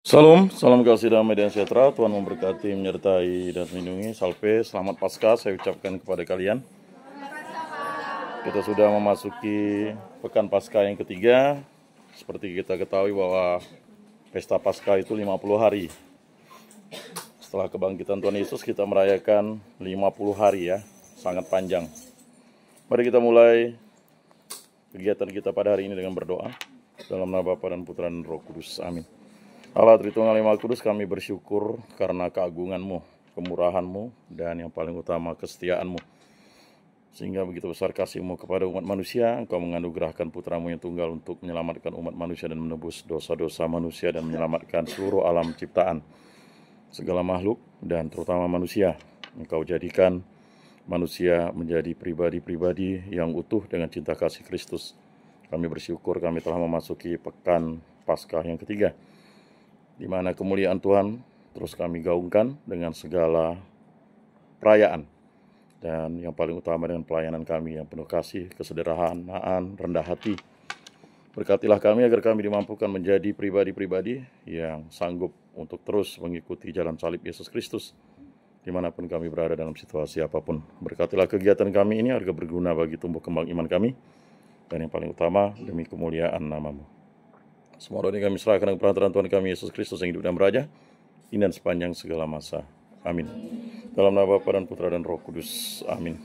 Salam, salam kasih damai dan sejahtera. Tuhan memberkati, menyertai, dan melindungi. Salve, selamat Paskah saya ucapkan kepada kalian. Kita sudah memasuki pekan Paskah yang ketiga. Seperti kita ketahui bahwa pesta Paskah itu 50 hari. Setelah kebangkitan Tuhan Yesus kita merayakan 50 hari ya. Sangat panjang. Mari kita mulai kegiatan kita pada hari ini dengan berdoa. Dalam nama Bapa dan Putra dan Roh Kudus. Amin. Allah Tritunggal Maha Kudus, kami bersyukur karena keagungan-Mu, kemurahan-Mu, dan yang paling utama kesetiaan-Mu. Sehingga begitu besar kasih-Mu kepada umat manusia, Engkau menganugerahkan Putra-Mu yang tunggal untuk menyelamatkan umat manusia dan menebus dosa-dosa manusia dan menyelamatkan seluruh alam ciptaan, segala makhluk dan terutama manusia. Engkau jadikan manusia menjadi pribadi-pribadi yang utuh dengan cinta kasih Kristus. Kami bersyukur kami telah memasuki pekan Paskah yang ketiga, di mana kemuliaan Tuhan terus kami gaungkan dengan segala perayaan. Dan yang paling utama dengan pelayanan kami yang penuh kasih, kesederhanaan, rendah hati. Berkatilah kami agar kami dimampukan menjadi pribadi-pribadi yang sanggup untuk terus mengikuti jalan salib Yesus Kristus, dimanapun kami berada dalam situasi apapun. Berkatilah kegiatan kami ini agar berguna bagi tumbuh kembang iman kami. Dan yang paling utama demi kemuliaan nama-Mu. Semua doa ini kami serahkan kepada perantara Tuhan kami Yesus Kristus yang hidup dan beraja, kini dan sepanjang segala masa. Amin. Dalam nama Bapa dan Putra dan Roh Kudus. Amin.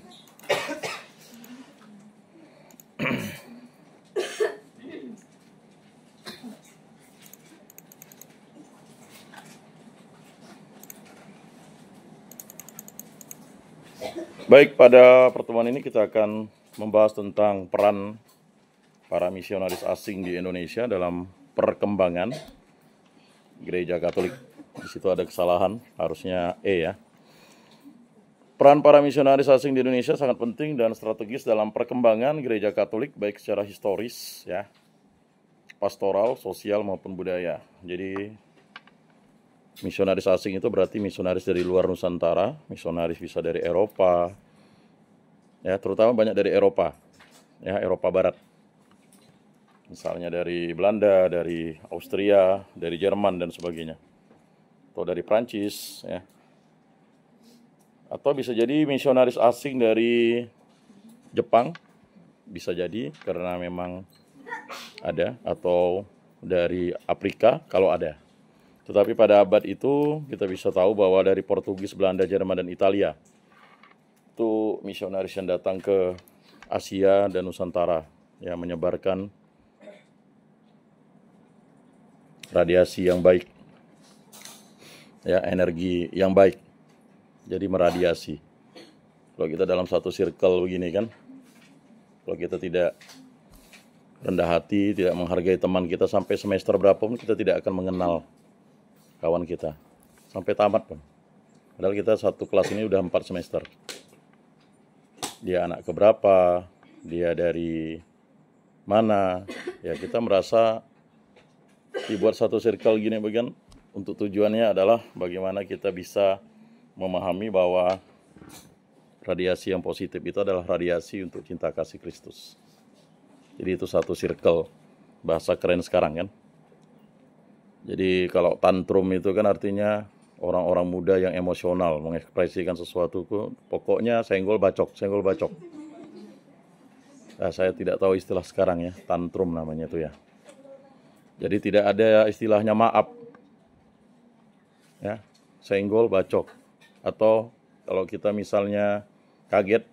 Baik, pada pertemuan ini kita akan membahas tentang peran para misionaris asing di Indonesia dalam perkembangan gereja Katolik. Di situ ada kesalahan, harusnya E ya. Peran para misionaris asing di Indonesia sangat penting dan strategis dalam perkembangan gereja Katolik, baik secara historis ya, pastoral, sosial maupun budaya. Jadi misionaris asing itu berarti misionaris dari luar Nusantara, misionaris bisa dari Eropa, ya terutama banyak dari Eropa, ya Eropa Barat. Misalnya dari Belanda, dari Austria, dari Jerman dan sebagainya, atau dari Prancis, ya. Atau bisa jadi misionaris asing dari Jepang, bisa jadi karena memang ada, atau dari Afrika kalau ada. Tetapi pada abad itu kita bisa tahu bahwa dari Portugis, Belanda, Jerman, dan Italia itu misionaris yang datang ke Asia dan Nusantara, yang menyebarkan radiasi yang baik, ya energi yang baik, jadi meradiasi. Kalau kita dalam satu circle begini kan, kalau kita tidak rendah hati, tidak menghargai teman kita sampai semester berapa pun kita tidak akan mengenal kawan kita sampai tamat pun. Padahal kita satu kelas ini udah 4 semester. Dia anak keberapa, dia dari mana, ya kita merasa dibuat satu circle gini bagian untuk tujuannya adalah bagaimana kita bisa memahami bahwa radiasi yang positif itu adalah radiasi untuk cinta kasih Kristus. Jadi itu satu circle, bahasa keren sekarang kan. Jadi kalau tantrum itu kan artinya orang-orang muda yang emosional mengekspresikan sesuatu, pokoknya senggol bacok. Nah, saya tidak tahu istilah sekarang ya, tantrum namanya itu ya. Jadi tidak ada istilahnya maaf, ya, senggol bacok. Atau kalau kita misalnya kaget,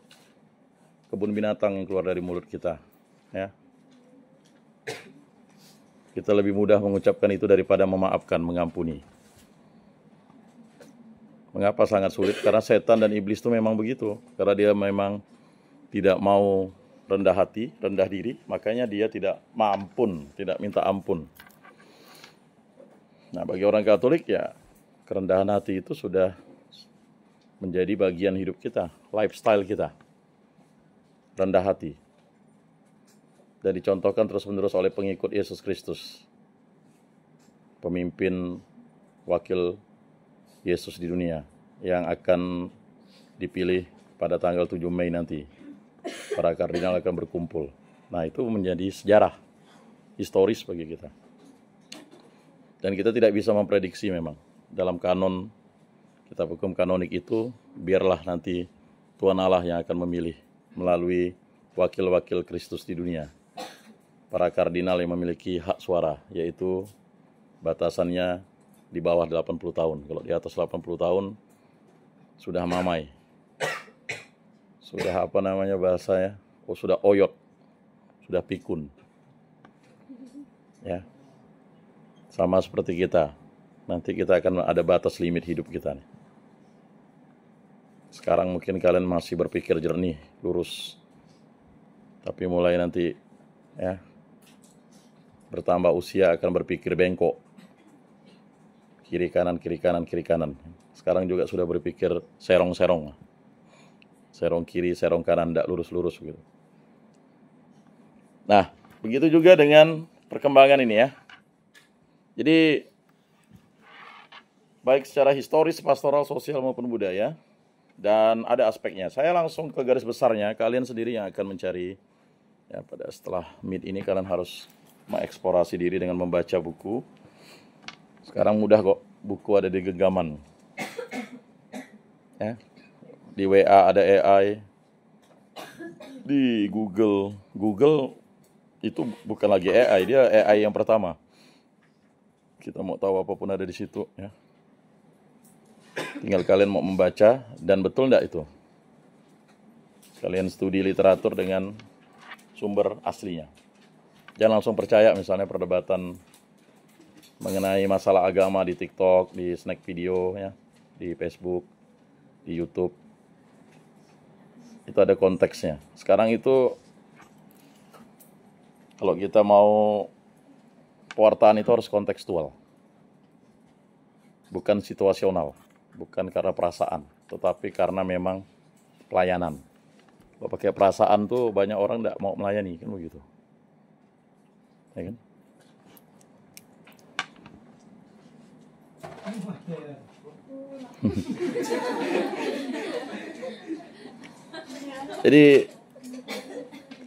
kebun binatang yang keluar dari mulut kita, ya. Kita lebih mudah mengucapkan itu daripada memaafkan, mengampuni. Mengapa sangat sulit? Karena setan dan iblis itu memang begitu. Karena dia memang tidak mau rendah hati, rendah diri, makanya dia tidak maampun, tidak minta ampun. Nah, bagi orang Katolik ya, kerendahan hati itu sudah menjadi bagian hidup kita, lifestyle kita. Rendah hati. Dan dicontohkan terus-menerus oleh pengikut Yesus Kristus. Pemimpin wakil Yesus di dunia yang akan dipilih pada tanggal 7 Mei nanti. Para kardinal akan berkumpul. Nah, itu menjadi sejarah historis bagi kita. Dan kita tidak bisa memprediksi memang. Dalam kanon, kitab hukum kanonik itu, biarlah nanti Tuhan Allah yang akan memilih melalui wakil-wakil Kristus di dunia. Para kardinal yang memiliki hak suara, yaitu batasannya di bawah 80 tahun. Kalau di atas 80 tahun, sudah mamai. Sudah apa namanya bahasanya? Oh, sudah oyot. Sudah pikun. Ya. Sama seperti kita. Nanti kita akan ada batas limit hidup kita nih. Sekarang mungkin kalian masih berpikir jernih, lurus. Tapi mulai nanti ya bertambah usia akan berpikir bengkok. Kiri kanan, kiri kanan, kiri kanan. Sekarang juga sudah berpikir serong-serong. Serong kiri, serong kanan, tidak lurus-lurus gitu. Nah, begitu juga dengan perkembangan ini ya. Jadi, baik secara historis, pastoral, sosial maupun budaya, dan ada aspeknya. Saya langsung ke garis besarnya, kalian sendiri yang akan mencari, ya setelah meet ini kalian harus mengeksplorasi diri dengan membaca buku. Sekarang mudah kok, buku ada di genggaman. Ya. Di WA ada AI, di Google itu bukan lagi AI, dia AI yang pertama. Kita mau tahu apapun ada di situ ya. Tinggal kalian mau membaca, dan betul enggak itu? Kalian studi literatur dengan sumber aslinya. Jangan langsung percaya misalnya perdebatan mengenai masalah agama di TikTok, di snack video ya, di Facebook, di YouTube. Itu ada konteksnya. Sekarang itu kalau kita mau pewartaan itu harus kontekstual. Bukan situasional, bukan karena perasaan, tetapi karena memang pelayanan. Kalau pakai perasaan tuh banyak orang tidak mau melayani, kan begitu. Ya kan? Jadi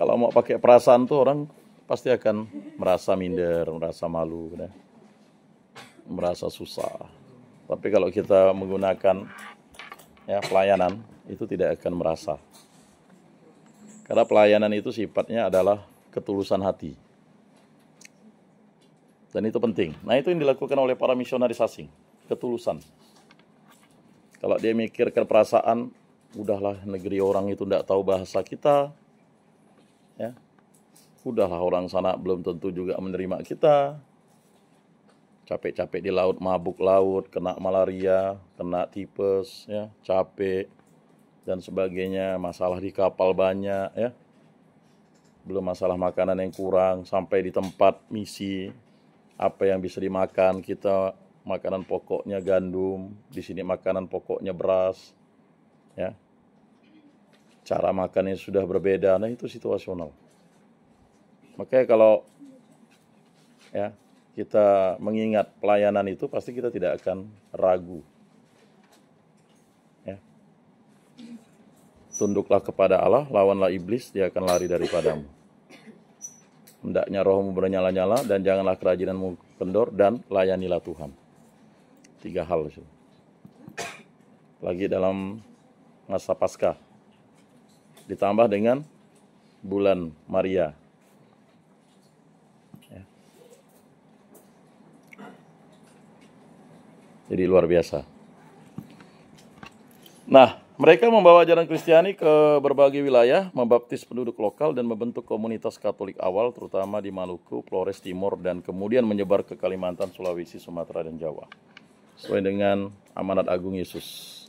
kalau mau pakai perasaan tuh orang pasti akan merasa minder, merasa malu, ya. Merasa susah. Tapi kalau kita menggunakan ya pelayanan, itu tidak akan merasa. Karena pelayanan itu sifatnya adalah ketulusan hati. Dan itu penting. Nah, itu yang dilakukan oleh para misionaris asing, ketulusan. Kalau dia mikirkan perasaan, udahlah negeri orang itu tidak tahu bahasa kita, ya. Udahlah orang sana belum tentu juga menerima kita. Capek-capek di laut, mabuk laut, kena malaria, kena tipes, ya, capek dan sebagainya, masalah di kapal banyak, ya. Belum masalah makanan yang kurang, sampai di tempat misi, apa yang bisa dimakan kita, makanan pokoknya gandum, di sini makanan pokoknya beras, ya. Cara makannya sudah berbeda, nah itu situasional. Makanya kalau ya kita mengingat pelayanan itu, pasti kita tidak akan ragu. Ya. Tunduklah kepada Allah, lawanlah iblis, dia akan lari daripadamu. Hendaknya rohmu bernyala-nyala, dan janganlah kerajinanmu kendor, dan layanilah Tuhan. 3 hal itu. Lagi dalam masa Paskah. Ditambah dengan bulan Maria. Jadi luar biasa. Nah, mereka membawa ajaran Kristiani ke berbagai wilayah, membaptis penduduk lokal dan membentuk komunitas Katolik awal, terutama di Maluku, Flores Timur, dan kemudian menyebar ke Kalimantan, Sulawesi, Sumatera, dan Jawa. Sesuai dengan amanat agung Yesus.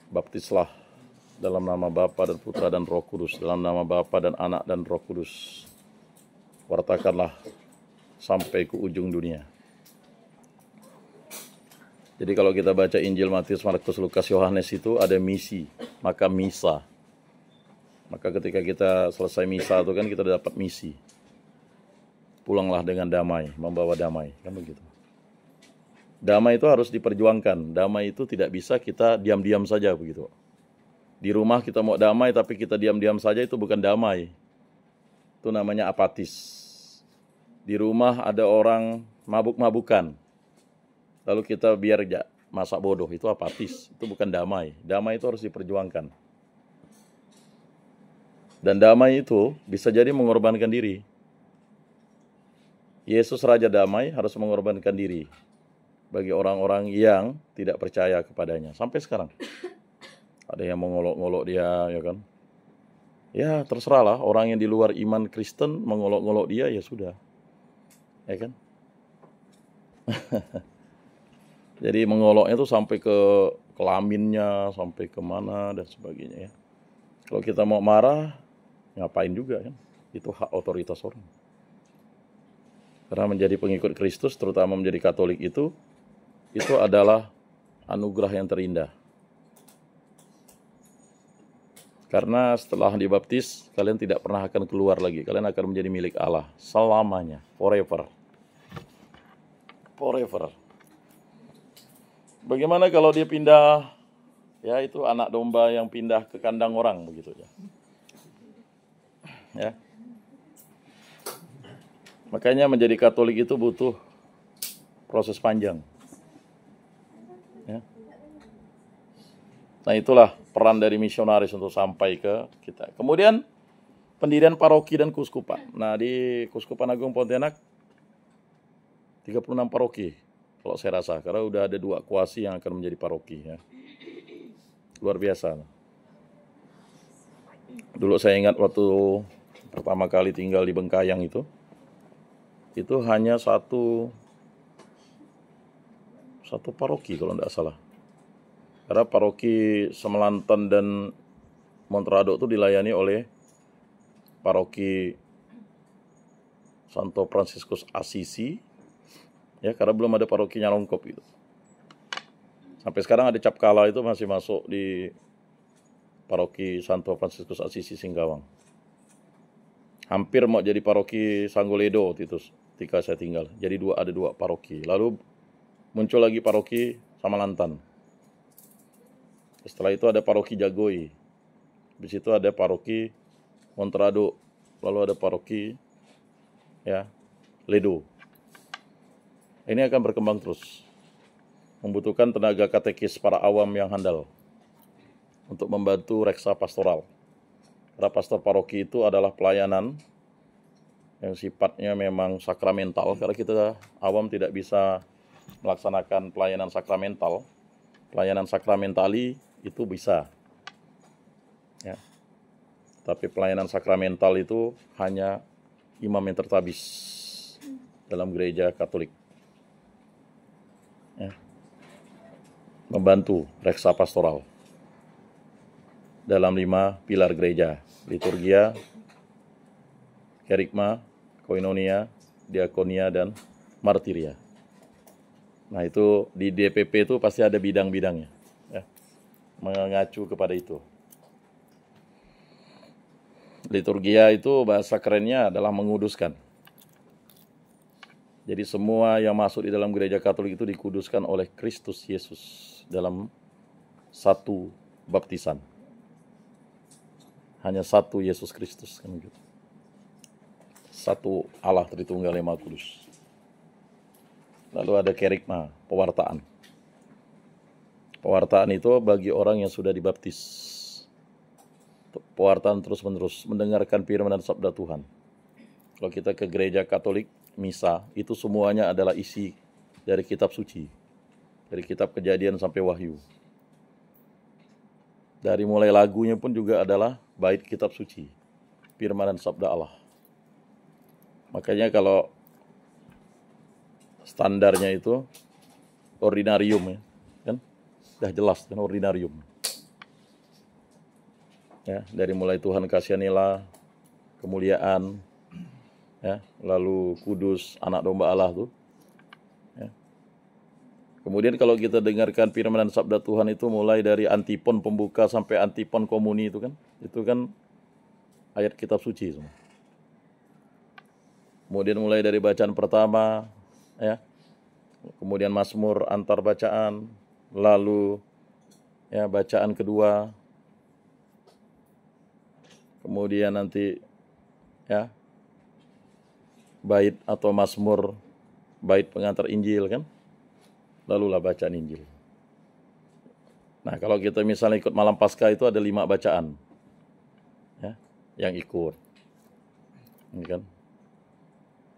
Baptislah dalam nama Bapa dan Putra dan Roh Kudus, dalam nama Bapa dan Anak dan Roh Kudus. Wartakanlah sampai ke ujung dunia. Jadi kalau kita baca Injil Matius, Markus, Lukas, Yohanes itu ada misi, maka misa. Maka ketika kita selesai misa itu kan kita dapat misi. Pulanglah dengan damai, membawa damai, kan begitu. Damai itu harus diperjuangkan. Damai itu tidak bisa kita diam-diam saja begitu. Di rumah kita mau damai tapi kita diam-diam saja, itu bukan damai. Itu namanya apatis. Di rumah ada orang mabuk-mabukan. Lalu kita biar masak bodoh, itu apatis, itu bukan damai. Damai itu harus diperjuangkan. Dan damai itu bisa jadi mengorbankan diri. Yesus Raja Damai harus mengorbankan diri bagi orang-orang yang tidak percaya kepadanya. Sampai sekarang. Ada yang mengolok-ngolok dia, ya kan. Ya terserahlah, orang yang di luar iman Kristen mengolok-ngolok dia, ya sudah. Ya kan. Jadi mengoloknya itu sampai ke kelaminnya, sampai kemana dan sebagainya ya. Kalau kita mau marah, ngapain juga kan? Itu hak otoritas orang. Karena menjadi pengikut Kristus, terutama menjadi Katolik itu adalah anugerah yang terindah. Karena setelah dibaptis, kalian tidak pernah akan keluar lagi. Kalian akan menjadi milik Allah selamanya, forever. Forever. Bagaimana kalau dia pindah, ya itu anak domba yang pindah ke kandang orang begitu ya. Ya. Makanya menjadi Katolik itu butuh proses panjang. Ya. Nah itulah peran dari misionaris untuk sampai ke kita. Kemudian pendirian paroki dan kuskupan. Nah di Kuskupan Agung Pontianak 36 paroki. Kalau saya rasa, karena udah ada 2 kuasi yang akan menjadi paroki ya. Luar biasa. Dulu saya ingat waktu pertama kali tinggal di Bengkayang itu hanya satu paroki kalau tidak salah. Karena paroki Semelantan dan Montrado itu dilayani oleh paroki Santo Fransiskus Assisi. Ya, karena belum ada paroki Nyalongkop gitu. Sampai sekarang ada cap kala itu masih masuk di paroki Santo Fransiskus Assisi Singkawang. Hampir mau jadi paroki Sanggoledo itu ketika saya tinggal. Jadi ada dua paroki. Lalu muncul lagi paroki Samalantan. Setelah itu ada paroki Jagoi. Di situ ada paroki Montrado. Lalu ada paroki ya Ledo. Ini akan berkembang terus. Membutuhkan tenaga katekis para awam yang handal untuk membantu reksa pastoral. Karena pastor paroki itu adalah pelayanan yang sifatnya memang sakramental. Karena kita awam tidak bisa melaksanakan pelayanan sakramental. Pelayanan sakramentali itu bisa. Ya. Tapi pelayanan sakramental itu hanya imam yang tertabis dalam gereja Katolik. Ya. Membantu reksa pastoral dalam 5 pilar gereja: liturgia, kerigma, koinonia, diakonia, dan martiria. Nah itu di DPP itu pasti ada bidang-bidangnya ya, mengacu kepada itu. Liturgia itu bahasa kerennya adalah menguduskan. Jadi semua yang masuk di dalam gereja Katolik itu dikuduskan oleh Kristus Yesus dalam satu baptisan. Hanya satu Yesus Kristus kan gitu. Satu Allah Tritunggal yang Maha Kudus. Lalu ada kerigma, pewartaan. Pewartaan itu bagi orang yang sudah dibaptis. Pewartaan terus-menerus mendengarkan firman dan sabda Tuhan. Kalau kita ke gereja Katolik, misa, itu semuanya adalah isi dari kitab suci. Dari kitab Kejadian sampai Wahyu. Dari mulai lagunya pun juga adalah bait kitab suci. Firman dan sabda Allah. Makanya kalau standarnya itu ordinarium ya, kan? Dah jelas kan ordinarium. Ya, dari mulai Tuhan kasihanilah, kemuliaan, ya, lalu kudus, anak domba Allah tuh. Ya. Kemudian kalau kita dengarkan firman dan sabda Tuhan itu mulai dari antipon pembuka sampai antipon komuni itu kan ayat kitab suci semua. Kemudian mulai dari bacaan pertama, ya, kemudian Mazmur antar bacaan, lalu ya bacaan kedua, kemudian nanti ya bait atau Mazmur bait pengantar Injil kan, lalulah bacaan Injil. Nah, kalau kita misalnya ikut malam Paskah itu ada 5 bacaan, ya, yang ikut, ini kan,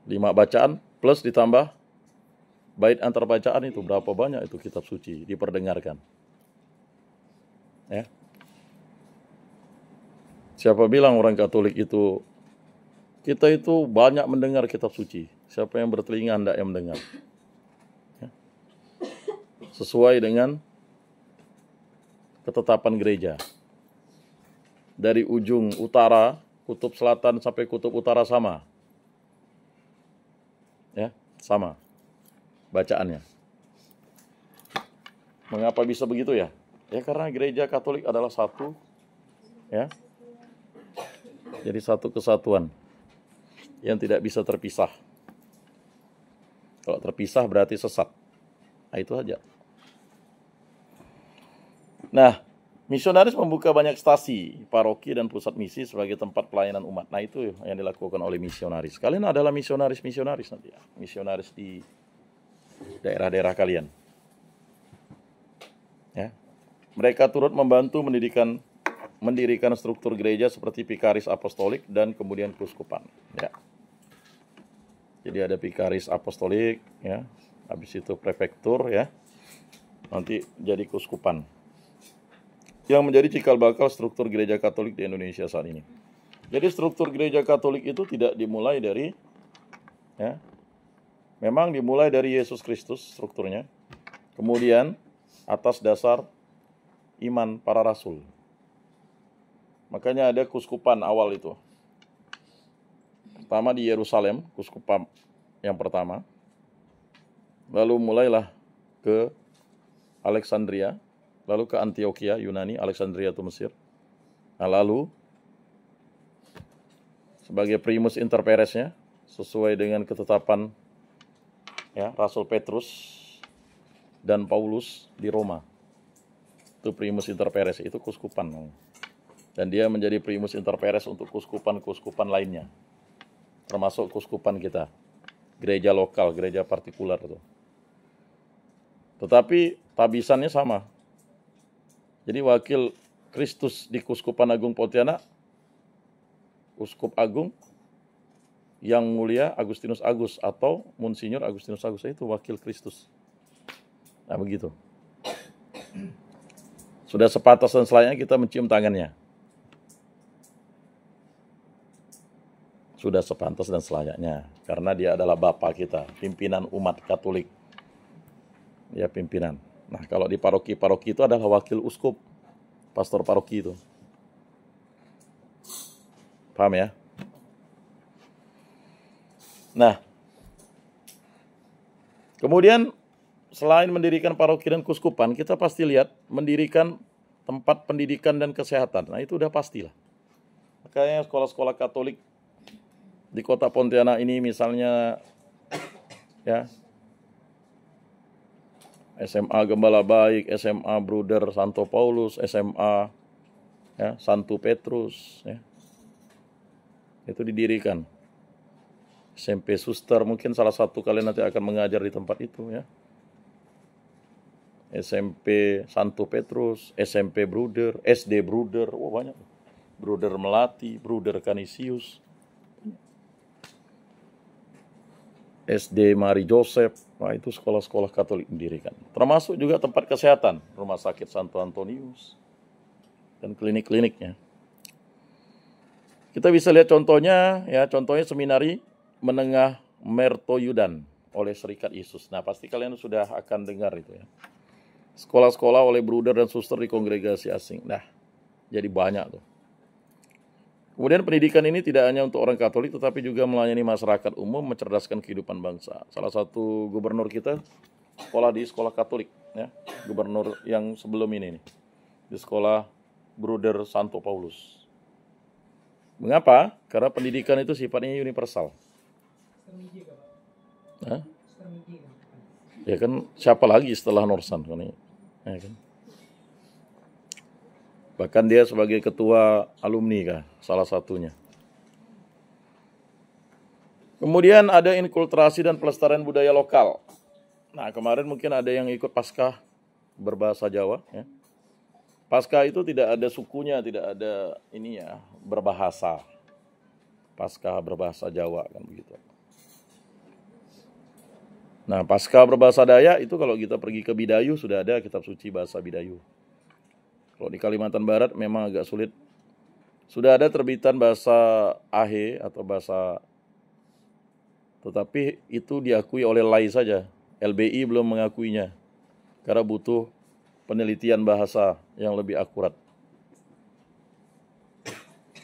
5 bacaan plus ditambah bait antar bacaan itu berapa banyak itu kitab suci diperdengarkan, ya. Siapa bilang orang Katolik itu kita itu banyak mendengar kitab suci? Siapa yang bertelinga hendak yang mendengar, ya. Sesuai dengan ketetapan gereja. Dari ujung utara, kutub selatan sampai kutub utara sama. Ya, sama bacaannya. Mengapa bisa begitu ya? Ya karena gereja Katolik adalah satu, ya. Jadi satu kesatuan yang tidak bisa terpisah. Kalau terpisah berarti sesat. Nah, itu aja. Nah, misionaris membuka banyak stasi, paroki, dan pusat misi sebagai tempat pelayanan umat. Nah, itu yang dilakukan oleh misionaris. Kalian adalah misionaris nanti ya. Misionaris di daerah-daerah kalian. Ya. Mereka turut membantu mendirikan struktur gereja seperti Pikaris Apostolik dan kemudian Keuskupan. Ya. Jadi ada Pikaris Apostolik, ya. Habis itu prefektur, ya. Nanti jadi Keuskupan. Yang menjadi cikal bakal struktur gereja Katolik di Indonesia saat ini. Jadi struktur gereja Katolik itu tidak dimulai dari, ya, memang dimulai dari Yesus Kristus strukturnya. Kemudian atas dasar iman para rasul. Makanya ada keuskupan awal itu. Pertama di Yerusalem, keuskupan yang pertama. Lalu mulailah ke Alexandria, lalu ke Antioquia, Yunani, Alexandria itu Mesir. Nah, lalu sebagai primus inter paresnya, sesuai dengan ketetapan, ya, Rasul Petrus dan Paulus di Roma. Itu primus inter pares, itu keuskupan. Dan dia menjadi primus inter pares untuk keuskupan-keuskupan lainnya. Termasuk keuskupan kita. Gereja lokal, gereja partikular itu. Tetapi tabisannya sama. Jadi wakil Kristus di Keuskupan Agung Pontianak, Uskup Agung yang mulia Agustinus Agus atau Monsinyur Agustinus Agus, itu wakil Kristus. Nah, begitu. Sudah sepatas dan selayaknya kita mencium tangannya. Sudah sepantas dan selayaknya. Karena dia adalah Bapa kita, pimpinan umat Katolik. Ya, pimpinan. Nah, kalau di paroki-paroki itu adalah wakil uskup, pastor paroki itu. Paham ya? Nah, kemudian selain mendirikan paroki dan keuskupan, kita pasti lihat mendirikan tempat pendidikan dan kesehatan. Nah, itu udah pastilah. Makanya sekolah-sekolah Katolik di kota Pontianak ini misalnya, ya, SMA Gembala Baik, SMA Bruder Santo Paulus, SMA, ya, Santo Petrus, ya. Itu didirikan. SMP Suster, mungkin salah satu kalian nanti akan mengajar di tempat itu, ya. SMP Santo Petrus, SMP Bruder, SD Bruder, banyak. Bruder Melati, Bruder Canisius, SD Mari Joseph. Nah, itu sekolah-sekolah Katolik didirikan. Termasuk juga tempat kesehatan, Rumah Sakit Santo Antonius, dan klinik-kliniknya. Kita bisa lihat contohnya, ya, contohnya seminari menengah Mertoyudan oleh Serikat Yesus. Nah, pasti kalian sudah akan dengar itu, ya. Sekolah-sekolah oleh bruder dan suster di kongregasi asing. Nah, jadi banyak tuh. Kemudian pendidikan ini tidak hanya untuk orang Katolik, tetapi juga melayani masyarakat umum, mencerdaskan kehidupan bangsa. Salah satu gubernur kita sekolah di sekolah Katolik, ya, gubernur yang sebelum ini nih, di sekolah Bruder Santo Paulus. Mengapa? Karena pendidikan itu sifatnya universal. Hah? Ya kan, siapa lagi setelah Norsan? Ya kan? Bahkan dia sebagai ketua alumni kah, salah satunya. Kemudian ada inkulturasi dan pelestarian budaya lokal. Nah, kemarin mungkin ada yang ikut Paskah berbahasa Jawa. Ya. Paskah itu tidak ada sukunya, tidak ada ini ya, berbahasa. Paskah berbahasa Jawa kan begitu. Nah, Paskah berbahasa Dayak itu kalau kita pergi ke Bidayu sudah ada kitab suci bahasa Bidayu. Kalau di Kalimantan Barat memang agak sulit. Sudah ada terbitan bahasa Ahe atau bahasa, tetapi itu diakui oleh LAI saja. LBI belum mengakuinya karena butuh penelitian bahasa yang lebih akurat.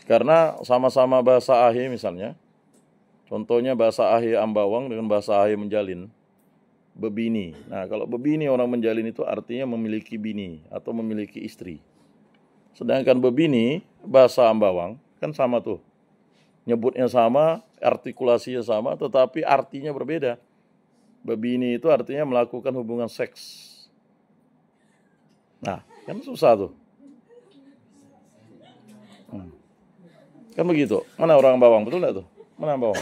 Karena sama-sama bahasa Ahe misalnya, contohnya bahasa Ahe Ambawang dengan bahasa Ahe Menjalin, bebini. Nah, kalau bebini orang Menjalin itu artinya memiliki bini atau memiliki istri. Sedangkan bebini bahasa Ambawang kan sama tuh. Nyebutnya sama, artikulasinya sama, tetapi artinya berbeda. Bebini itu artinya melakukan hubungan seks. Nah, kan susah tuh. Kan begitu. Mana orang Ambawang? Betul enggak tuh? Mana Ambawang?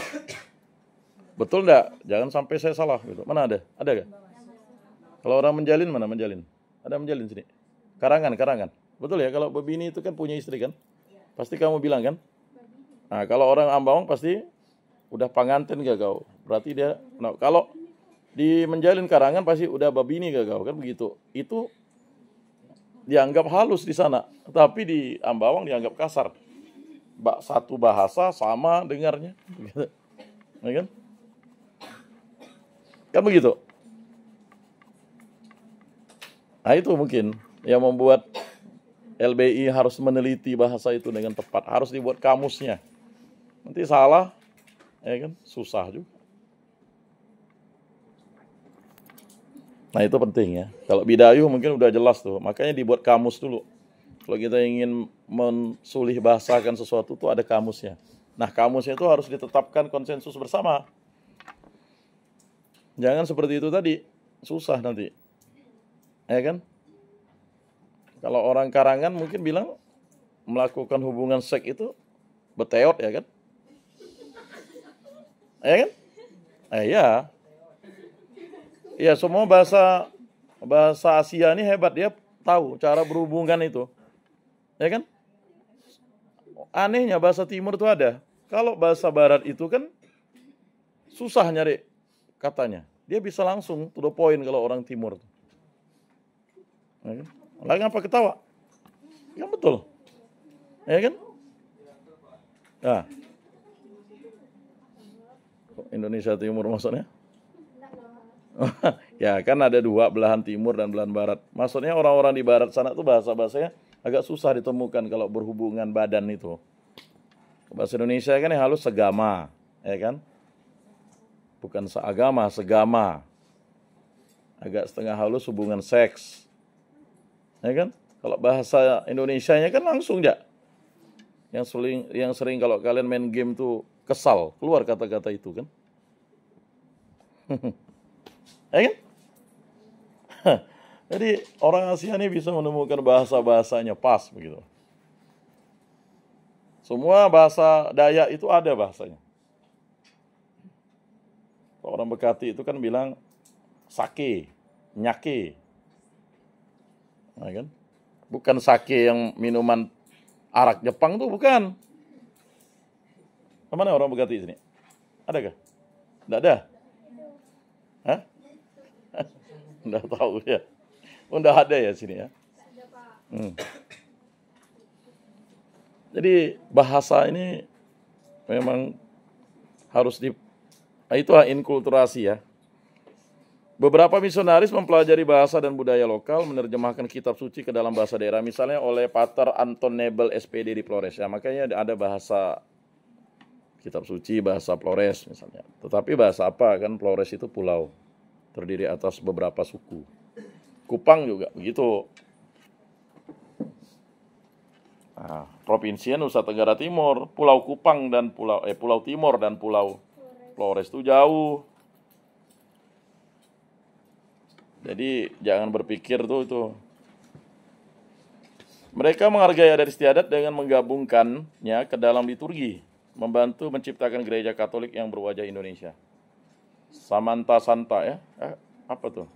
Betul enggak? Jangan sampai saya salah gitu. Mana ada? Ada enggak? Kalau orang Menjalin mana Menjalin? Ada Menjalin sini. Karangan. Betul ya, kalau bebini itu kan punya istri kan? Pasti kamu bilang kan? Nah, kalau orang Ambawang pasti udah panganten gak kau? Berarti dia, nah, kalau di Menjalin Karangan pasti udah babini gak kau? Kan begitu. Itu dianggap halus di sana, tapi di Ambawang dianggap kasar. Satu bahasa sama dengarnya, gitu. Ya kan? Kan begitu. Nah, itu mungkin yang membuat LBI harus meneliti bahasa itu dengan tepat, harus dibuat kamusnya. Nanti salah, ya kan? Susah juga. Nah, itu penting ya. Kalau Bidayu mungkin udah jelas tuh, makanya dibuat kamus dulu. Kalau kita ingin mensulih bahasakan sesuatu tuh ada kamusnya. Nah, kamusnya itu harus ditetapkan konsensus bersama. Jangan seperti itu tadi, susah nanti. Ya kan? Kalau orang Karangan mungkin bilang melakukan hubungan seks itu beteot ya kan? Ya kan? Ya. Ya, semua bahasa Asia ini hebat, dia tahu cara berhubungan itu. Ya kan? Anehnya bahasa Timur itu ada. Kalau bahasa Barat itu kan susah nyari katanya. Dia bisa langsung to the point kalau orang Timur. Ya kan? Lagi ngapa ketawa? Ya betul. Ya kan? Nah. Indonesia Timur maksudnya? Ya kan ada dua, belahan timur dan belahan barat. Maksudnya orang-orang di barat sana tuh bahasa-bahasanya agak susah ditemukan kalau berhubungan badan itu. Bahasa Indonesia kan yang halus segama, ya kan? Bukan seagama, segama. Agak setengah halus hubungan seks. Ya kan? Kalau bahasa Indonesianya kan langsung ya. Yang sering kalau kalian main game tuh kesal, keluar kata-kata itu kan. Ya kan? Jadi orang Asia ini bisa menemukan bahasa-bahasanya pas begitu. Semua bahasa Dayak itu ada bahasanya. Orang Bekati itu kan bilang sake, nyake. Nah, kan? Bukan sake yang minuman arak Jepang tuh bukan. Mana orang Bekati sini? Adakah? Tidak ada? Hah? Nggak tahu ya. Udah ada ya sini ya. Jadi bahasa ini memang harus itulah inkulturasi ya. Beberapa misionaris mempelajari bahasa dan budaya lokal, menerjemahkan kitab suci ke dalam bahasa daerah, misalnya oleh Pater Anton Nebel SPD di Flores. Ya, makanya ada bahasa kitab suci, bahasa Flores misalnya. Tetapi bahasa apa? Kan Flores itu pulau, terdiri atas beberapa suku. Kupang juga begitu. Nah, provinsi Nusa Tenggara Timur, Pulau Kupang dan Pulau Timur dan Pulau Flores itu jauh. Jadi jangan berpikir tuh itu. Mereka menghargai adat istiadat dengan menggabungkannya ke dalam liturgi. membantu menciptakan gereja Katolik yang berwajah Indonesia. Samanta Santa ya. Apa tuh?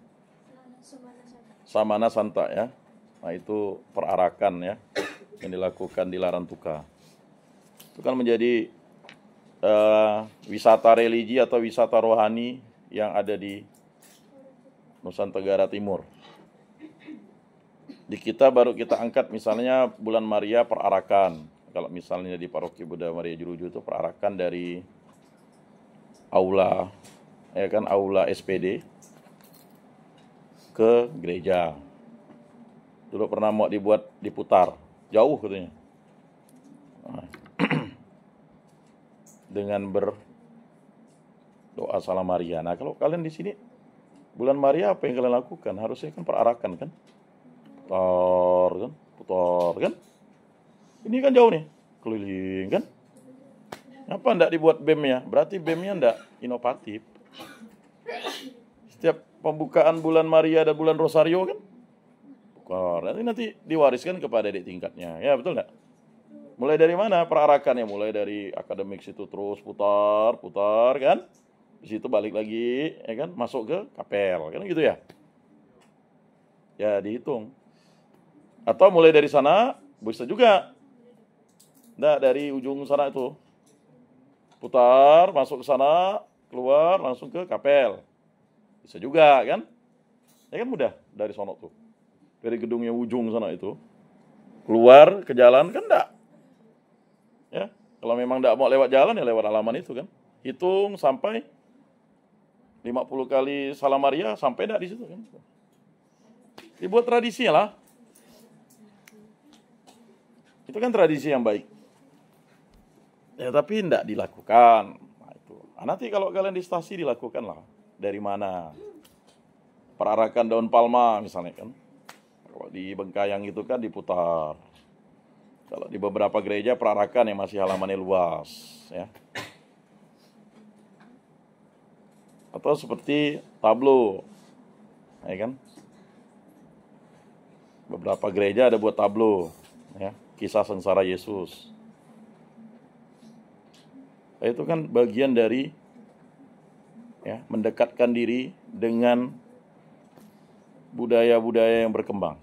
Samana Santa ya. Nah, itu perarakan ya yang dilakukan di Larantuka. Itu kan menjadi wisata religi atau wisata rohani yang ada di Nusantara Tenggara Timur. Di kita baru kita angkat misalnya bulan Maria perarakan. Kalau misalnya di Paroki Buddha Maria Jeruju itu perarakan dari aula ya kan, aula SPD ke gereja. Dulu pernah mau diputar, jauh katanya. Nah, dengan berdoa Salam Maria. Nah, kalau kalian di sini bulan Maria apa yang kalian lakukan? Harusnya kan perarakan kan? Putar kan? Ini kan jauh nih, keliling kan? Apa enggak dibuat BEM-nya? Berarti BEM-nya enggak inovatif. Setiap pembukaan bulan Maria dan bulan Rosario kan? Nanti diwariskan kepada adik tingkatnya. Ya, betul enggak? Mulai dari mana perarakannya? Mulai dari akademik situ terus putar kan? Di situ balik lagi, ya kan? Masuk ke kapel, kan gitu ya? Ya, dihitung. Atau mulai dari sana, bisa juga. Nah, dari ujung sana itu. Putar, masuk ke sana, keluar, langsung ke kapel. Bisa juga, kan? Ya kan mudah dari sono tuh. Dari gedungnya ujung sana itu. Keluar ke jalan, kan enggak? Ya, kalau memang enggak mau lewat jalan, ya lewat halaman itu kan. Hitung sampai 50 kali Salam Maria, sampai enggak di situ kan. Dibuat tradisi lah. Itu kan tradisi yang baik. Ya, tapi tidak dilakukan. Nah, itu. Nanti kalau kalian di stasi dilakukan lah. Dari mana? Perarakan daun palma misalnya kan. Kalau di Bengkayang itu kan diputar. Kalau di beberapa gereja perarakan yang masih halamannya luas. Ya. Atau seperti tablo. Ya kan? Beberapa gereja ada buat tablo. Ya. Kisah sengsara Yesus. Itu kan bagian dari ya, mendekatkan diri dengan budaya-budaya yang berkembang.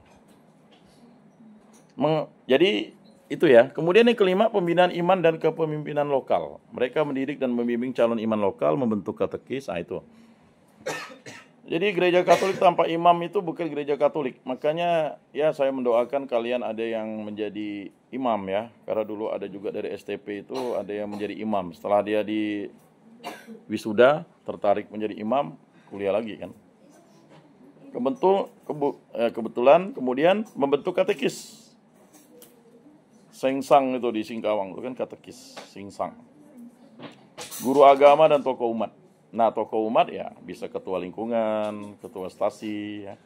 Jadi itu ya. Kemudian yang kelima, pembinaan iman dan kepemimpinan lokal. Mereka mendidik dan membimbing calon iman lokal, membentuk katekis. Nah, itu. Jadi gereja Katolik tanpa imam itu bukan gereja Katolik. Makanya ya saya mendoakan kalian ada yang menjadi imam ya. Karena dulu ada juga dari STP itu ada yang menjadi imam. Setelah dia di wisuda tertarik menjadi imam, kuliah lagi kan. Kebetulan kemudian membentuk katekis. Sengsang itu di Singkawang itu kan katekis Sengsang. Guru agama dan tokoh umat. Nah, tokoh umat ya bisa ketua lingkungan, ketua stasi ya.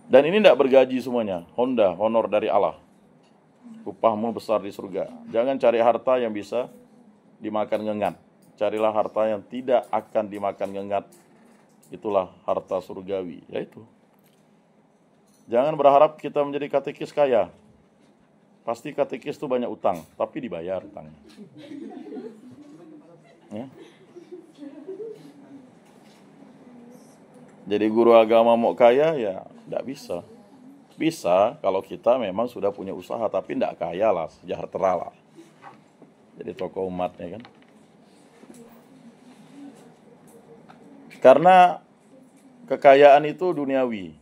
Dan ini tidak bergaji semuanya. Honor dari Allah. Upahmu besar di surga. Jangan cari harta yang bisa dimakan ngengat. Carilah harta yang tidak akan dimakan ngengat. Itulah harta surgawi. Yaitu. Jangan berharap kita menjadi katekis kaya. Pasti katekis itu banyak utang, tapi dibayar utangnya. Ya. Jadi guru agama mau kaya ya tidak bisa. Bisa kalau kita memang sudah punya usaha, tapi tidak kaya lah, sejahtera lah. Jadi tokoh umatnya kan. Karena kekayaan itu duniawi,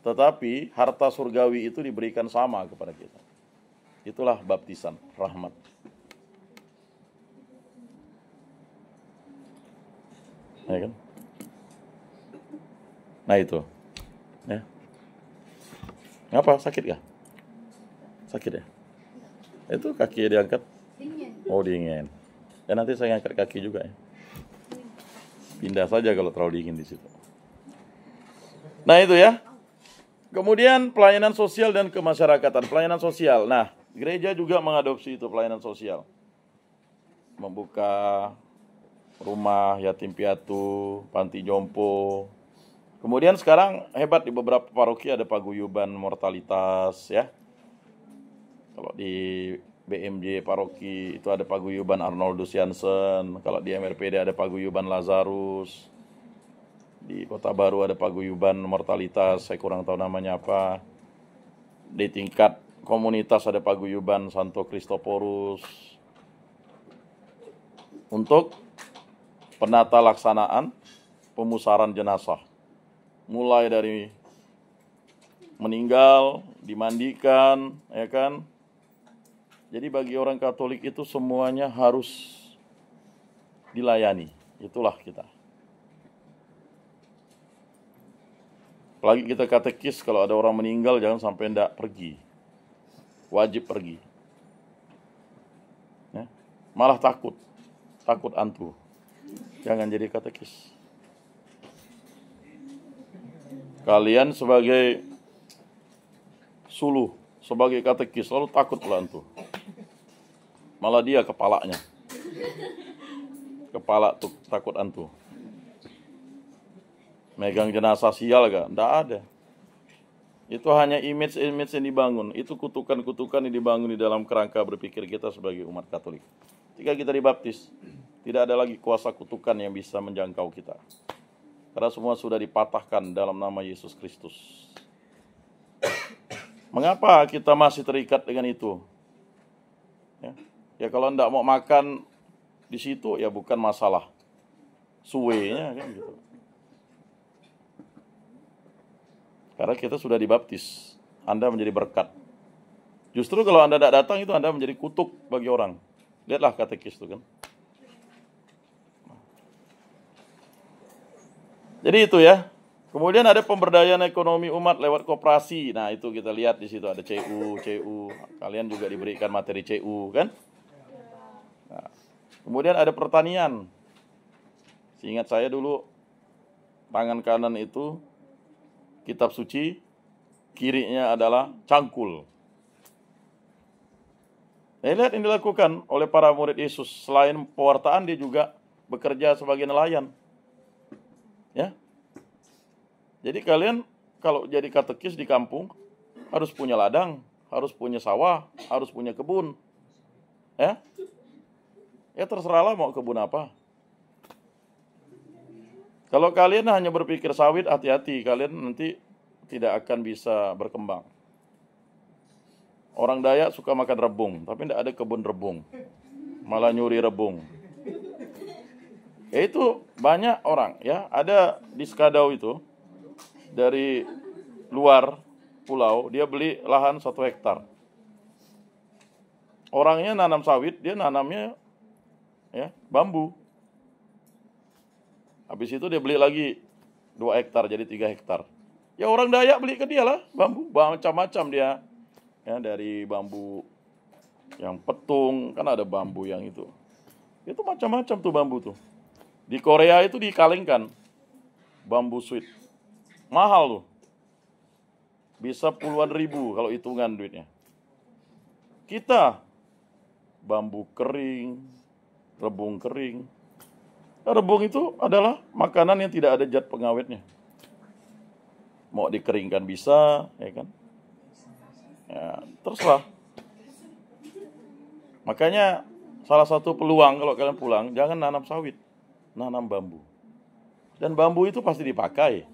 tetapi harta surgawi itu diberikan sama kepada kita. Itulah baptisan, rahmat. Ya kan? Nah itu. Ya. Ngapa? Sakit gak? Sakit ya? Itu kaki diangkat? Dingin. Oh, dingin. Ya nanti saya angkat kaki juga ya. Pindah saja kalau terlalu dingin di situ. Nah itu ya. Kemudian pelayanan sosial dan kemasyarakatan. Pelayanan sosial. Nah, gereja juga mengadopsi itu pelayanan sosial. Membuka rumah yatim piatu, panti jompo. Kemudian sekarang hebat di beberapa paroki ada paguyuban mortalitas ya. Kalau di BMJ paroki itu ada paguyuban Arnoldus Jansen, kalau di MRPD ada paguyuban Lazarus, di Kota Baru ada paguyuban Mortalitas, saya kurang tahu namanya apa. Di tingkat komunitas ada paguyuban Santo Kristoporus. Untuk penata laksanaan pemusaran jenazah, mulai dari meninggal, dimandikan, ya kan. Jadi bagi orang Katolik itu semuanya harus dilayani. Itulah kita. Apalagi kita katekis, kalau ada orang meninggal jangan sampai tidak pergi. Wajib pergi. Ya. Malah takut antu. Jangan jadi katekis. Kalian sebagai suluh, sebagai katekis selalu takut pula antu. Malah dia kepalanya. Kepala tuh takut antu. Megang jenazah sial gak? Nggak ada. Itu hanya image-image yang dibangun. Itu kutukan-kutukan yang dibangun di dalam kerangka berpikir kita sebagai umat Katolik. Ketika kita dibaptis, tidak ada lagi kuasa kutukan yang bisa menjangkau kita. Karena semua sudah dipatahkan dalam nama Yesus Kristus. Mengapa kita masih terikat dengan itu? Ya kalau tidak mau makan di situ ya bukan masalah suwenya kan gitu. Karena kita sudah dibaptis, Anda menjadi berkat. Justru kalau Anda tidak datang itu Anda menjadi kutuk bagi orang. Lihatlah katekis itu kan. Jadi itu ya. Kemudian ada pemberdayaan ekonomi umat lewat koperasi. Nah itu kita lihat di situ ada CU. Kalian juga diberikan materi CU kan. Nah, kemudian ada pertanian. Seingat saya dulu tangan kanan itu kitab suci, kirinya adalah cangkul. Lihat yang dilakukan oleh para murid Yesus. Selain pewartaan dia juga bekerja sebagai nelayan. Ya. Jadi kalian kalau jadi katekis di kampung harus punya ladang, harus punya sawah, harus punya kebun. Ya. Ya terserahlah mau kebun apa. Kalau kalian hanya berpikir sawit, hati-hati, kalian nanti tidak akan bisa berkembang. Orang Dayak suka makan rebung, tapi tidak ada kebun rebung. Malah nyuri rebung. Ya itu banyak orang ya, ada di Skadau itu dari luar pulau, dia beli lahan 1 hektar. Orangnya nanam sawit, dia nanamnya ya bambu. Habis itu dia beli lagi 2 hektar jadi 3 hektar. Ya orang Dayak beli ke dia lah bambu, macam-macam dia. Ya dari bambu yang petung, kan ada bambu yang itu. Itu macam-macam tuh bambu tuh. Di Korea itu dikalengkan bambu sweet. Mahal tuh. Bisa puluhan ribu kalau hitungan duitnya. Kita bambu kering, rebung kering. Rebung itu adalah makanan yang tidak ada zat pengawetnya. Mau dikeringkan bisa, ya kan? Ya, terserah. Makanya salah satu peluang kalau kalian pulang, jangan nanam sawit, nanam bambu. Dan bambu itu pasti dipakai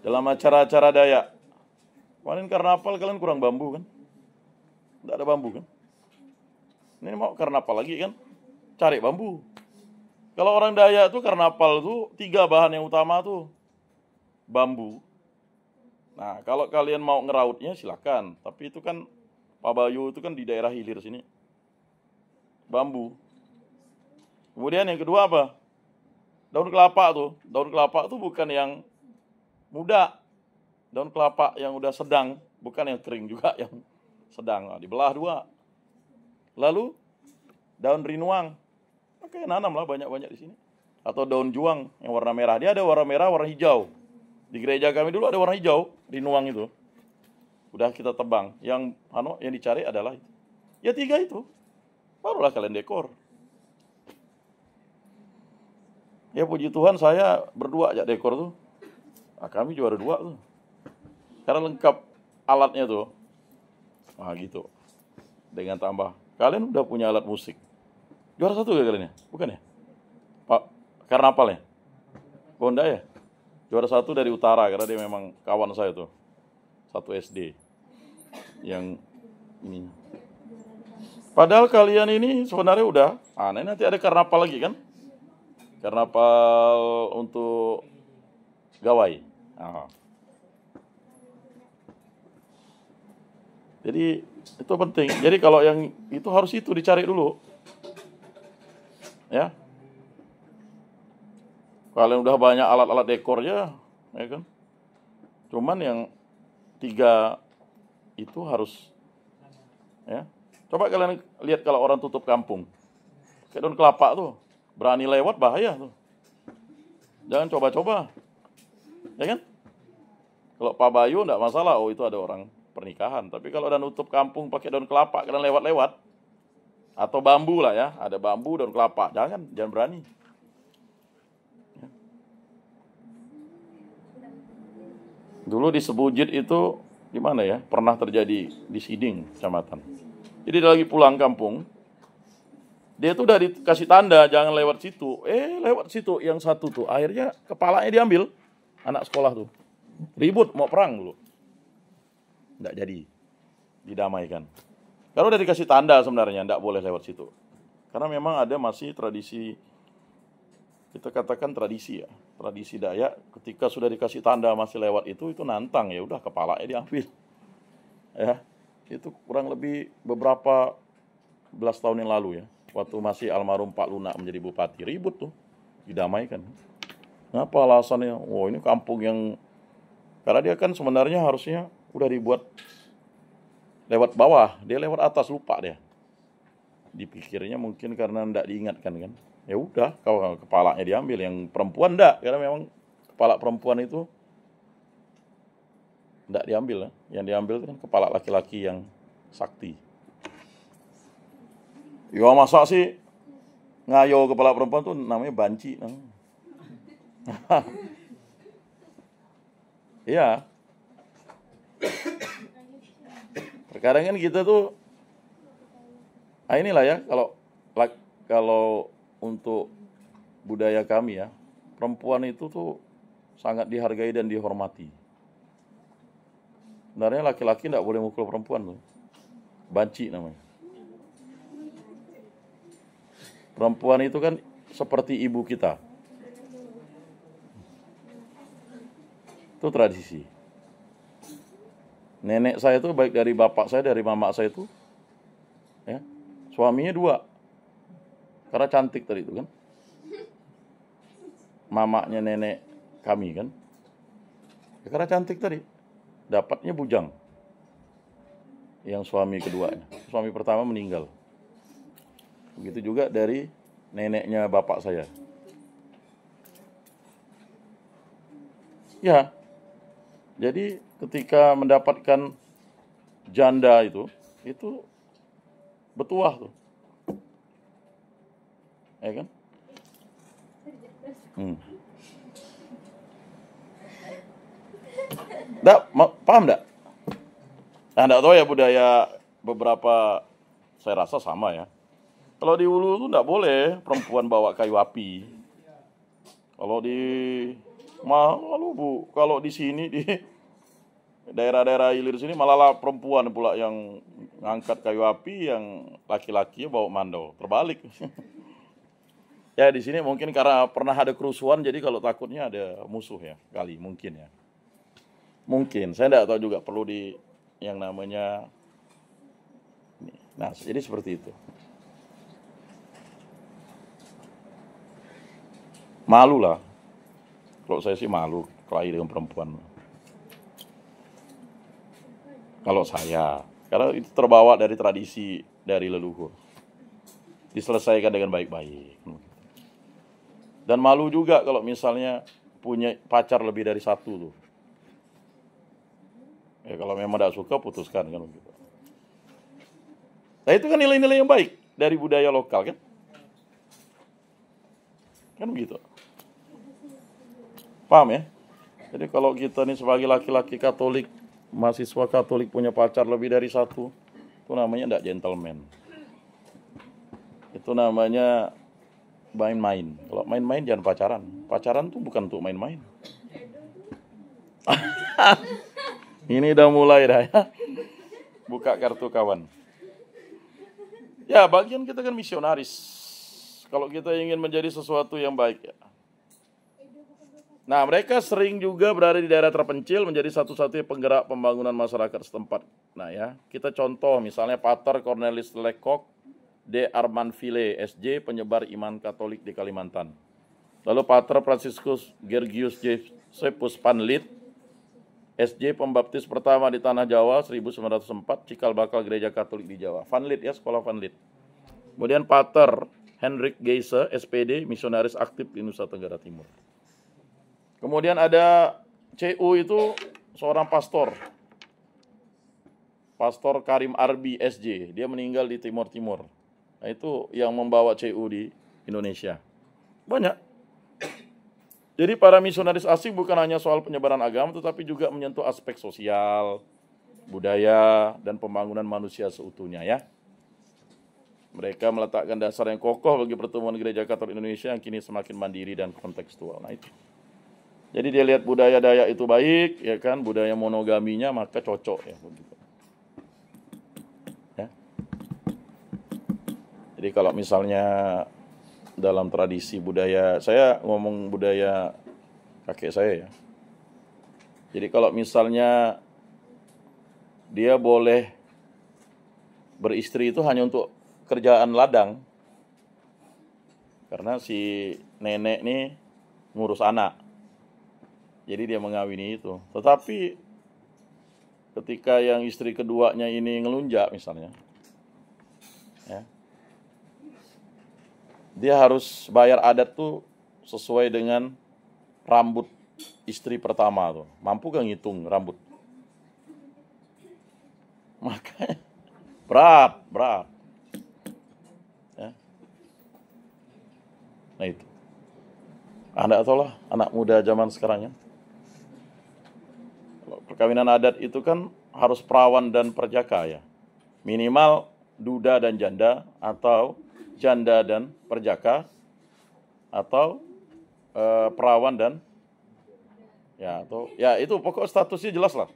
dalam acara-acara Dayak. Kemarin karnaval kalian kurang bambu kan? Tidak ada bambu kan? Ini mau karnaval lagi kan? Cari bambu. Kalau orang Dayak tuh karnaval tuh 3 bahan yang utama tuh bambu. Nah kalau kalian mau ngerautnya silakan. Tapi itu kan Pabayu itu kan di daerah hilir sini. Bambu. Kemudian yang kedua apa? Daun kelapa tuh. Daun kelapa tuh bukan yang muda. Daun kelapa yang udah sedang. Bukan yang kering juga yang sedang. Nah, dibelah 2. Lalu daun rinuang. Oke, nanam lah banyak-banyak di sini. Atau daun juang yang warna merah. Dia ada warna merah, warna hijau. Di gereja kami dulu ada warna hijau, rinuang itu. Udah kita tebang. Yang dicari adalah itu. Ya 3 itu. Barulah kalian dekor. Ya puji Tuhan saya berdua aja dekor tuh. Nah, kami juara 2 tuh. Karena lengkap alatnya tuh. Nah gitu. Dengan tambah Kalian udah punya alat musik. Juara 1 gak kalian ya? Bukan ya? Pak, karnaval ya? Bonda ya? Juara 1 dari utara, karena dia memang kawan saya tuh. 1 SD. Yang ini. Padahal kalian ini sebenarnya udah, nanti ada karnaval lagi kan? Karnaval untuk gawai. Nah. Jadi itu penting. Jadi kalau yang itu harus itu dicari dulu. Ya. Kalian udah banyak alat-alat dekornya, ya kan? Cuman yang 3 itu harus, ya. Coba kalian lihat kalau orang tutup kampung, kayak daun kelapa tuh, berani lewat bahaya tuh. Jangan coba-coba, ya kan? Kalau Pak Bayu enggak masalah, itu ada orang pernikahan. Tapi kalau udah nutup kampung pakai daun kelapa, kalian lewat-lewat, atau bambu lah ya, ada bambu, daun kelapa, jangan berani. Dulu di Sebujit itu di mana ya? Pernah terjadi di Siding, kecamatan. Jadi dia lagi pulang kampung, dia tuh udah dikasih tanda jangan lewat situ. Lewat situ yang satu tuh, akhirnya kepalanya diambil, anak sekolah tuh. Ribut mau perang dulu. Nggak jadi, didamaikan. Karena udah dikasih tanda sebenarnya, nggak boleh lewat situ. Karena memang ada masih tradisi, kita katakan tradisi ya, tradisi Dayak. Ketika sudah dikasih tanda masih lewat itu nantang, ya udah kepalanya diambil. Ya, itu kurang lebih beberapa belas tahun yang lalu ya, waktu masih almarhum Pak Lunak menjadi bupati, ribut tuh, didamaikan. Kenapa alasannya? Ini kampung yang, karena dia kan sebenarnya harusnya udah dibuat lewat bawah, dia lewat atas, lupa dia. Dipikirnya mungkin karena enggak diingatkan kan. Ya udah, kalau kepalanya diambil, yang perempuan enggak, karena memang kepala perempuan itu enggak diambil ya. Yang diambil kan kepala laki-laki yang sakti. Ya masa sih ngayo kepala perempuan tuh namanya banci. Iya. Terkadang kan kita tuh, inilah ya, kalau untuk budaya kami ya, perempuan itu tuh sangat dihargai dan dihormati. Sebenarnya laki-laki tidak boleh mukul perempuan tuh. Banci namanya. Perempuan itu kan seperti ibu kita. Itu tradisi. Nenek saya itu baik dari bapak saya, dari mama saya itu, ya, suaminya 2. Karena cantik tadi itu kan. Mamanya nenek kami kan. Ya, karena cantik tadi. Dapatnya bujang. Yang suami keduanya. Suami pertama meninggal. Begitu juga dari neneknya bapak saya. Ya. Jadi ketika mendapatkan janda itu bertuah tuh. Ya kan? Paham enggak? Nah, enggak tahu ya budaya beberapa, saya rasa sama ya. Kalau di Hulu itu enggak boleh perempuan bawa kayu api. Kalau di malu Bu, kalau di sini di daerah-daerah hilir sini malah perempuan pula yang ngangkat kayu api, yang laki-laki bawa mandau. Terbalik. Ya di sini mungkin karena pernah ada kerusuhan, jadi kalau takutnya ada musuh ya, kali mungkin ya. Mungkin, saya tidak tahu juga, perlu di yang namanya. Nah, jadi seperti itu. Malu lah. Kalau saya sih malu kelahi dengan perempuan. Kalau saya, karena itu terbawa dari tradisi dari leluhur. Diselesaikan dengan baik-baik. Dan malu juga kalau misalnya punya pacar lebih dari 1 tuh. Ya kalau memang tidak suka, putuskan kan begitu. Nah itu kan nilai-nilai yang baik dari budaya lokal kan. Kan begitu. Paham ya? Jadi kalau kita nih sebagai laki-laki Katolik, mahasiswa Katolik punya pacar lebih dari 1, itu namanya tidak gentleman. Itu namanya main-main. Kalau main-main jangan pacaran. Pacaran tuh bukan untuk main-main. Ini udah mulai dah ya. Buka kartu kawan. Ya, bagian kita kan misionaris. Kalau kita ingin menjadi sesuatu yang baik ya. Nah, mereka sering juga berada di daerah terpencil menjadi satu-satunya penggerak pembangunan masyarakat setempat. Nah ya, kita contoh misalnya Pater Cornelis Lecoq de Armanville, SJ, penyebar iman Katolik di Kalimantan. Lalu Pater Franciscus Georgius Josephus Van Lith, SJ, pembaptis pertama di Tanah Jawa 1904, cikal bakal gereja Katolik di Jawa. Van Lith ya, sekolah Van Lith. Kemudian Pater Hendrik Geise, SPD, misionaris aktif di Nusa Tenggara Timur. Kemudian ada CU itu seorang pastor. Pastor Karim Arbi, SJ. Dia meninggal di Timur Timur. Nah, itu yang membawa CU di Indonesia. Banyak. Jadi para misionaris asing bukan hanya soal penyebaran agama, tetapi juga menyentuh aspek sosial, budaya, dan pembangunan manusia seutuhnya ya. Mereka meletakkan dasar yang kokoh bagi pertumbuhan gereja Katolik Indonesia yang kini semakin mandiri dan kontekstual. Nah itu. Jadi dia lihat budaya Dayak itu baik, ya kan, budaya monogaminya maka cocok ya begitu. Ya. Jadi kalau misalnya dalam tradisi budaya, saya ngomong budaya kakek saya ya. Jadi kalau misalnya dia boleh beristri itu hanya untuk kerjaan ladang, karena si nenek nih ngurus anak. Jadi dia mengawini itu. Tetapi ketika yang istri keduanya ini ngelunjak misalnya, ya, dia harus bayar adat tuh sesuai dengan rambut istri pertama tuh. Mampu gak ngitung rambut? Makanya berat. Ya. Nah itu. Anda tahu lah anak muda zaman sekarang ya. Perkawinan adat itu kan harus perawan dan perjaka ya. Minimal duda dan janda, atau janda dan perjaka, atau perawan dan ya, atau ya itu pokok statusnya jelas lah.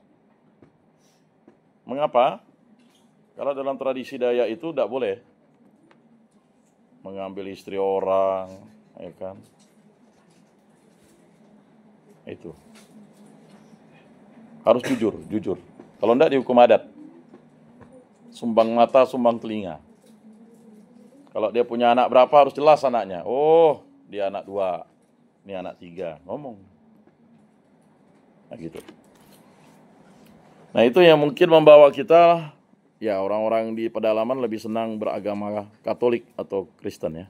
Mengapa? Karena dalam tradisi Dayak itu tidak boleh mengambil istri orang, ya kan? Itu. Harus jujur. Kalau enggak dihukum adat. Sumbang mata, sumbang telinga. Kalau dia punya anak berapa harus jelas anaknya. Oh, dia anak 2, ini anak 3. Ngomong. Nah gitu. Nah itu yang mungkin membawa kita, ya orang-orang di pedalaman lebih senang beragama Katolik atau Kristen ya.